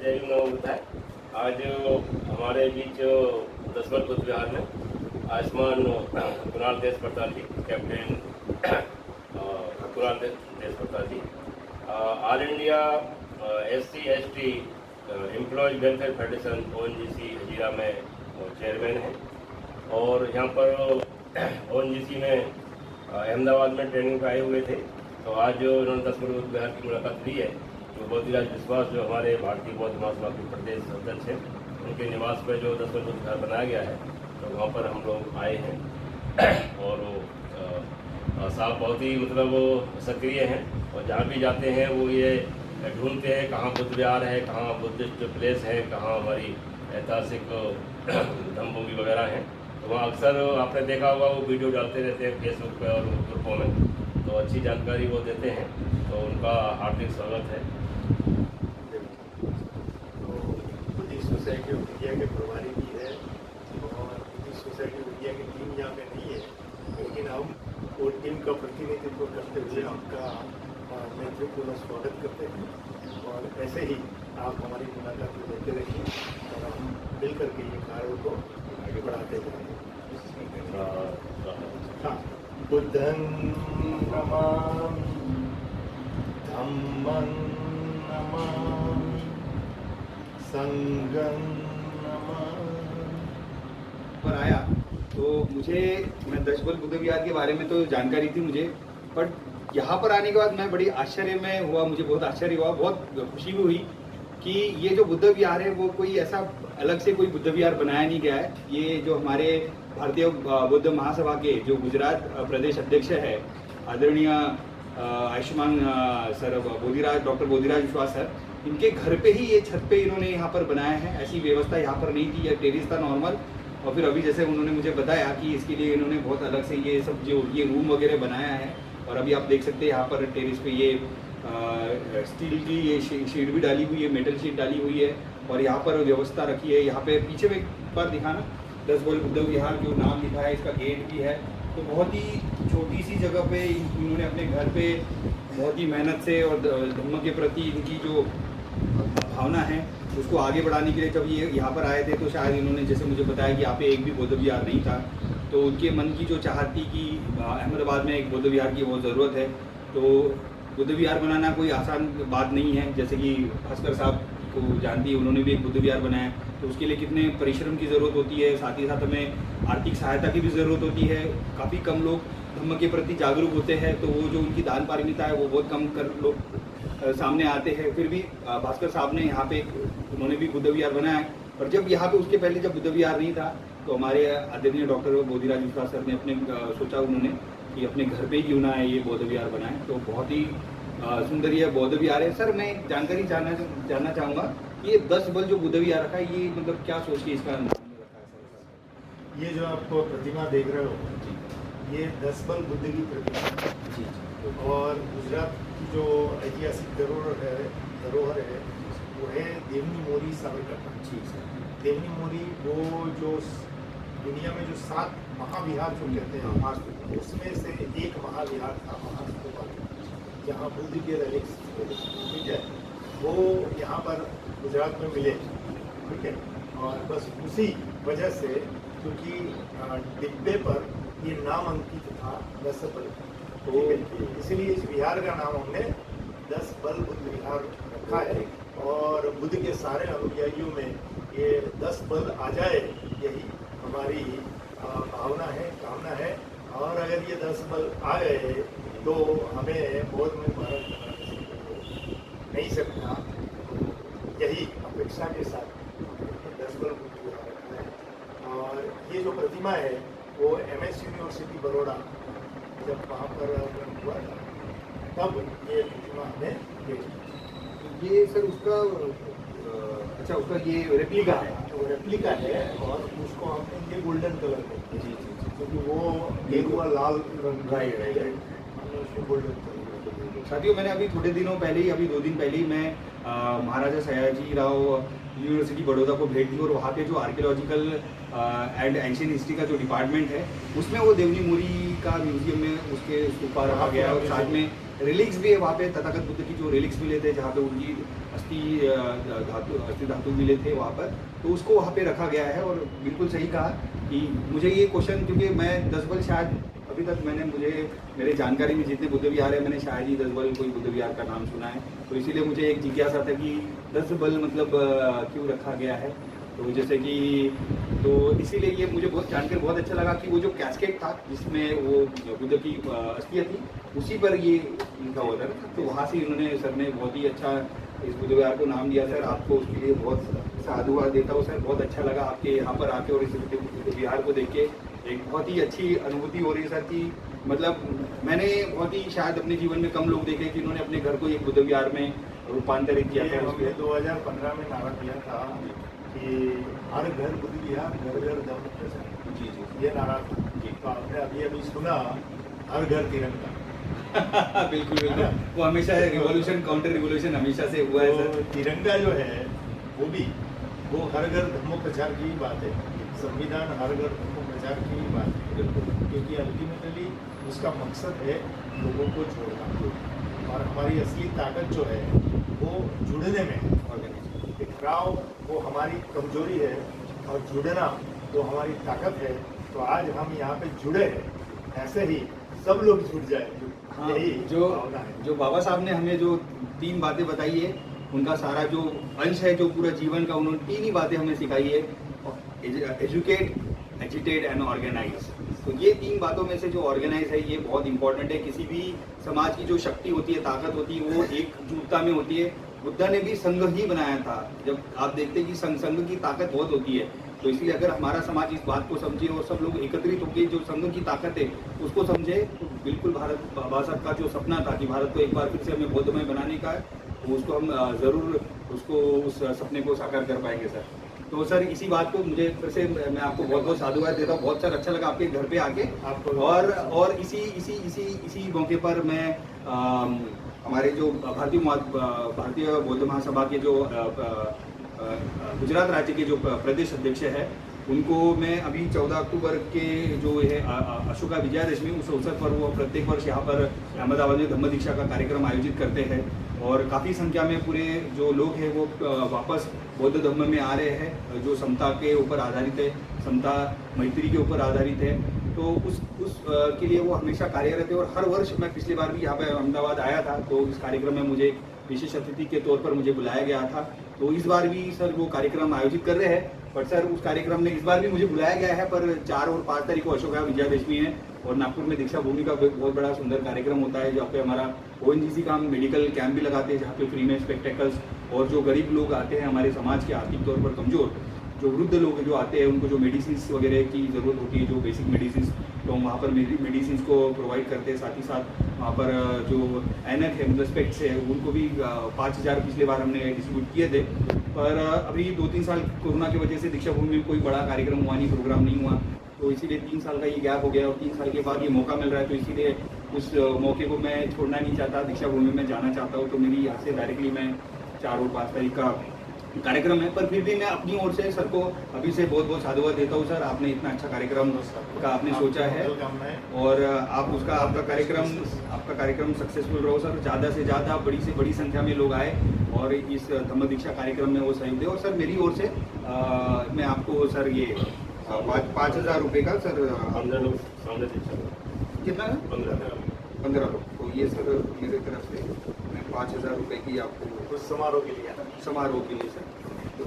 जय भीम नमो बुद्धाय। आज हमारे बीच दसबल बुद्ध विहार में आयुष्मान कुणाल देश पड़ताल जी, कैप्टन कुणाल देश पड़ताल ji, all India SC/ST employees welfare federation ONGC Hazira में चेयरमैन हैं। और यहाँ पर ONGC में अहमदाबाद में ट्रेनिंग पे आए हुए थे, तो आज उन्होंने दसबल बुद्ध विहार की मुलाकात ली है। तो बोधिराज विश्वास जो हमारे भारतीय बौद्ध महासभा के प्रदेश अध्यक्ष हैं, उनके निवास पर जो दसबल बुद्ध विहार बनाया गया है, तो वहाँ पर हम लोग आए हैं। और साहब बहुत ही मतलब सक्रिय हैं, और जहाँ भी जाते हैं वो ये ढूंढते हैं कहाँ बुद्ध विहार है, कहाँ बुद्धिस्ट प्लेस है, कहाँ हमारी ऐतिहासिक धम्मभूमि वगैरह हैं। तो वहाँ अक्सर आपने देखा होगा वो वीडियो डालते रहते हैं फेसबुक पे और ग्रुपों में, तो अच्छी जानकारी वो देते हैं, तो उनका हार्दिक स्वागत है। तो बुद्धिस्ट सोसाइटी ऑफ इंडिया के प्रभारी भी है, और बुद्धिस्ट सोसाइटी ऑफ इंडिया की टीम यहाँ पे नहीं है, लेकिन हम वो टीम का प्रतिनिधित्व करते हुए आपका मैत्रीपूर्ण स्वागत करते हैं। और ऐसे ही आप हमारी मुलाकात को लेते रहिए, और हम मिल करके ये कार्यों को आगे बढ़ाते जाएंगे। हाँ, बुद्धं नमामि, धम्मं नमामि, संघं नमामि। पर आया तो मैं दसबल बुद्ध विहार के बारे में तो जानकारी थी मुझे, बट यहाँ पर आने के बाद मैं बड़ी आश्चर्य में हुआ, मुझे बहुत आश्चर्य हुआ, बहुत खुशी भी हुई कि ये जो बुद्ध विहार है वो कोई ऐसा अलग से कोई बुद्ध विहार बनाया नहीं गया है। ये जो हमारे भारतीय बौद्ध महासभा के जो गुजरात प्रदेश अध्यक्ष है आदरणीय आयुष्मान सर डॉक्टर बोधिराज विश्वास सर, इनके घर पे ही ये छत पे इन्होंने यहाँ पर बनाया है। ऐसी व्यवस्था यहाँ पर नहीं थी, यह टेरिस था नॉर्मल, और फिर अभी जैसे उन्होंने मुझे बताया कि इसके लिए इन्होंने बहुत अलग से ये सब जो ये रूम वगैरह बनाया है। और अभी आप देख सकते हैं यहाँ पर टेरिस पे ये स्टील की ये शीट भी डाली हुई है, मेटल शीट डाली हुई है, और यहाँ पर व्यवस्था रखी है। यहाँ पे पीछे में एक बार दिखाना, दसबल बुद्ध विहार जो नाम लिखा है, इसका गेट भी है। तो बहुत ही छोटी सी जगह पे इन्होंने अपने घर पे बहुत ही मेहनत से और धम्म के प्रति इनकी जो भावना है उसको आगे बढ़ाने के लिए जब ये यहाँ पर आए थे, तो शायद इन्होंने जैसे मुझे बताया कि यहाँ पे एक भी बौद्ध विहार नहीं था, तो उनके मन की जो चाहत थी कि अहमदाबाद में एक बौद्ध विहार की बहुत ज़रूरत है। तो बुद्ध विहार बनाना कोई आसान बात नहीं है, जैसे कि भास्कर साहब को जानती है, उन्होंने भी एक बुद्ध विहार बनाया, तो उसके लिए कितने परिश्रम की ज़रूरत होती है, साथ ही साथ हमें आर्थिक सहायता की भी ज़रूरत होती है। काफ़ी कम लोग धम्म के प्रति जागरूक होते हैं, तो वो जो उनकी दान पारमिता है वो बहुत कम कर लोग सामने आते हैं। फिर भी भास्कर साहब ने यहाँ पे उन्होंने भी बुद्ध विहार बनाया, और जब यहाँ पे उसके पहले जब बुद्ध विहार नहीं था, तो हमारे आदरणीय डॉक्टर बोधिराज विश्वास सर ने अपने सोचा उन्होंने कि अपने घर पे ही क्यों ना है ये बौद्ध विहार बनाए। तो बहुत ही सुंदर ये बौद्ध विहार है। सर मैं जानकारी जानना चाहूँगा, ये दसबल जो बुद्ध विहार रखा है, ये मतलब क्या सोच के इसका नाम रखा है सर? ये जो आप प्रतिमा देख रहे हो, ये दसबल बुद्ध की प्रतिमा जी, और गुजरात की जो ऐतिहासिक धरोहर है वो है देवनी मोरी साबरकांठा। जी सर। देवनी मोरी वो जो दुनिया में जो 7 महाविहार जो कहते हैं, उसमें से एक महाविहार था महास्तूपा, जहाँ बुद्ध के रेलिक्स, ठीक है, वो यहाँ पर गुजरात में मिले, ठीक है। और बस उसी वजह से, क्योंकि डिब्बे पर ये नाम अंकित था दसबल, तो इसीलिए इस विहार का नाम हमने दसबल बुद्ध विहार रखा है। और बुद्ध के सारे अनुयायियों में ये 10 बल आ जाए, यही हमारी भावना है, कामना है। और अगर ये 10 बल आ गए तो हमें बौद्ध में भारत नहीं सकता। यही अपेक्षा के साथ 10 बल बुद्ध विहार रखना है। और ये जो प्रतिमा है वो MS यूनिवर्सिटी बड़ौदा जब वहाँ पर हुआ था, तब ये प्रतिमा हमें भेजी। ये सर उसका अच्छा उसका ये रेप्लिका है, वो रेप्लिका है, और उसको हमने ये गोल्डन कलर में, जी, क्योंकि वो गेरुआ लाल रंग का राइट, राइट, राइट। हमने उसको गोल्डन कलर। साथियों, मैंने अभी थोड़े दिनों पहले ही, अभी 2 दिन पहले ही मैं महाराजा सयाजी राव यूनिवर्सिटी बड़ौदा को भेंट दी, और वहाँ पे जो आर्कियोलॉजिकल एंड एंशियंट हिस्ट्री का जो डिपार्टमेंट है, उसमें वो देवनी मोरी का म्यूजियम में उसके स्तूपा रखा गया है और साथ में रिलिक्स भी है वहाँ पे, तथागत बुद्ध की जो रिलिक्स मिले थे जहाँ पे उनकी अस्थि धातु मिले थे वहाँ पर, तो उसको वहाँ पे रखा गया है। और बिल्कुल सही कहा कि मुझे ये क्वेश्चन, क्योंकि मैं 10 बल शायद अभी तक मेरे जानकारी में जितने बुद्ध विहार है, मैंने शायद ही 10 बल कोई बुद्ध विहार का नाम सुना है, तो इसीलिए मुझे एक जिज्ञासा था कि 10 बल मतलब क्यों रखा गया है। तो जैसे कि तो इसीलिए ये मुझे बहुत जानकर बहुत अच्छा लगा कि वो जो कैस्केट था जिसमें वो बुद्ध की अस्थियाँ थी, उसी पर ये लिखा हुआ था। तो वहाँ से इन्होंने, सर ने बहुत ही अच्छा इस बुद्ध विहार को नाम दिया। सर आपको उसके लिए बहुत साधुवाद देता हूँ सर। बहुत अच्छा लगा आपके यहाँ पर आके और इस बुद्ध विहार को देख के एक बहुत ही अच्छी अनुभूति हो रही है सर कि मतलब मैंने बहुत ही शायद अपने जीवन में कम लोग देखे कि उन्होंने अपने घर को एक बुद्ध विहार में रूपांतरित किया था। हमने 2015 में नारा दिया था कि हर घर बुद्ध विहार, घर घर धम्म प्रचार। जी जी ये नारा था जी। तो आपने अभी सुना हर घर तिरंगा। बिल्कुल बिल्कुल, वो हमेशा रिवॉल्यूशन काउंटर रिवॉल्यूशन हमेशा से हुआ है सर। तिरंगा जो है वो हर घर धर्मो प्रचार की ही बात है। संविधान हर घर धर्मो प्रचार की ही बात है, क्योंकि अल्टीमेटली उसका मकसद है लोगों को जोड़ना। और हमारी असली ताकत जो है वो जुड़ने में है। टकराव वो हमारी कमजोरी है और जुड़ना वो हमारी ताकत है। तो आज हम यहाँ पे जुड़े हैं, ऐसे ही सब लोग जुड़ जाए। हाँ, यही भावना है। जो बाबा साहब ने हमें जो 3 बातें बताई है, उनका सारा जो अंश है, जो पूरा जीवन का, उन्होंने 3 ही बातें हमें सिखाई है, एजुकेट, एजिटेट एंड ऑर्गेनाइज। तो ये 3 बातों में से जो ऑर्गेनाइज है ये बहुत इंपॉर्टेंट है। किसी भी समाज की जो शक्ति होती है, ताकत होती है, वो एकजुटता में होती है। बुद्धा ने भी संघ ही बनाया था। जब आप देखते हैं कि संघ की ताकत बहुत होती है, तो इसलिए अगर हमारा समाज इस बात को समझे और सब लोग एकत्रित होकर जो संघ की ताकत है उसको समझे, तो बिल्कुल भारत, बाबा साहब का जो सपना था कि भारत को एक बार फिर से हमें बौद्धमय बनाने का है, तो उसको हम ज़रूर उस सपने को साकार कर पाएंगे सर। तो सर इसी बात को मुझे फिर से मैं आपको बहुत बहुत साधुवाद देता हूँ। बहुत सर अच्छा लगा आपके घर पे आके। और इसी मौके पर मैं हमारे जो भारतीय बौद्ध महासभा के जो गुजरात राज्य के जो प्रदेश अध्यक्ष है, उनको मैं अभी 14 अक्टूबर के जो है अशोका विजयादशमी, उस अवसर पर वो प्रत्येक वर्ष यहाँ पर अहमदाबाद में धम्म दीक्षा का कार्यक्रम आयोजित करते हैं और काफ़ी संख्या में पूरे जो लोग हैं वो वापस बौद्ध धर्म में आ रहे हैं, जो समता के ऊपर आधारित है, समता मैत्री के ऊपर आधारित है। तो उस के लिए वो हमेशा कार्यरत है। और हर वर्ष, मैं पिछली बार भी यहाँ पे अहमदाबाद आया था, तो इस कार्यक्रम में मुझे विशेष अतिथि के तौर पर मुझे बुलाया गया था। तो इस बार भी सर वो कार्यक्रम आयोजित कर रहे हैं, पर सर उस कार्यक्रम में इस बार भी मुझे बुलाया गया है, पर 4 और 5 तारीख को अशोका विजयादशमी है और नागपुर में दीक्षा भूमि का बहुत बड़ा सुंदर कार्यक्रम होता है, जहाँ पे हमारा ONGC का हम मेडिकल कैंप भी लगाते हैं, जहाँ पे फ्री में स्पेक्टेकल्स, और जो गरीब लोग आते हैं हमारे समाज के आर्थिक तौर पर कमजोर जो वृद्ध लोग जो आते हैं, उनको जो मेडिसिन वगैरह की ज़रूरत होती है, जो बेसिक मेडिसिन, तो हम वहाँ पर मेडिसिन को प्रोवाइड करते हैं। साथ ही साथ वहाँ पर जो ऐनक है, मतलब स्पेक्ट्स है, उनको भी 5000 पिछले बार हमने डिस्ट्रीब्यूट किए थे। पर अभी 2-3 साल कोरोना की वजह से दीक्षा भूमि में कोई बड़ा कार्यक्रम हुआ नहीं, प्रोग्राम नहीं हुआ, तो इसीलिए 3 साल का ये गैप हो गया और 3 साल के बाद ये मौका मिल रहा है, तो इसीलिए उस मौके को मैं छोड़ना नहीं चाहता, दीक्षा भूमि में जाना चाहता हूँ। तो मेरी यहाँ से डायरेक्टली मैं 4 और 5 तारीख का कार्यक्रम है, पर फिर भी मैं अपनी ओर से सर को अभी से बहुत बहुत साधुवाद देता हूँ। सर आपने इतना अच्छा कार्यक्रम का आपने सोचा है और आपका कार्यक्रम सक्सेसफुल रहो सर। ज़्यादा से ज़्यादा, बड़ी से बड़ी संख्या में लोग आए और इस धम्म दीक्षा कार्यक्रम में वो सहयोग दे। और सर मेरी ओर से मैं आपको सर ये 5,000 रुपये का सर, 15 लोग सामने दीक्षा, कितना 15 लोग, तो ये सर मेरे तरफ से मैं 5,000 रुपये की आपको उस समारोह के लिए सर, तो